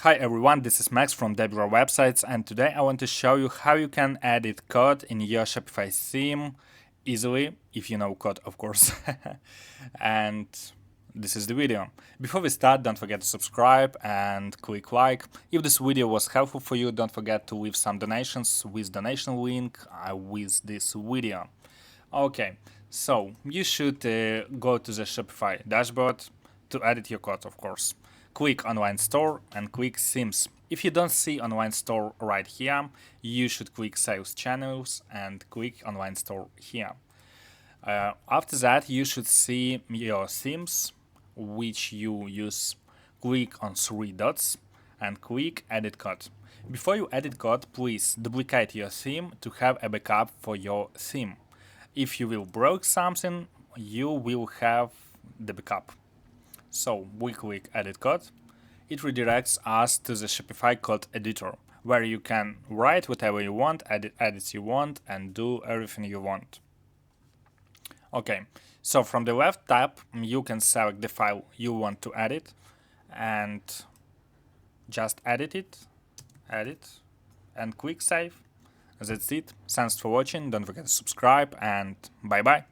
Hi everyone, this is Max from Debuter Websites, and today I want to show you how you can edit code in your Shopify theme easily, if you know code, of course. And this is the video. Before we start, don't forget to subscribe and click like. If this video was helpful for you, don't forget to leave some donations with donation link with this video. Okay, so you should go to the Shopify dashboard to edit your code, of course. Click Online Store and click Themes. If you don't see Online Store right here, you should click Sales Channels and click Online Store here. After that, you should see your themes, which you use. Click on three dots and click Edit Code. Before you edit code, please duplicate your theme to have a backup for your theme. If you will break something, you will have the backup. So we click Edit Code. It redirects us to the Shopify code editor, where you can write whatever you want, edit edits you want, and do everything you want. Okay, so from the left tab, you can select the file you want to edit, and just edit, and click Save. That's it. Thanks for watching. Don't forget to subscribe, and bye bye.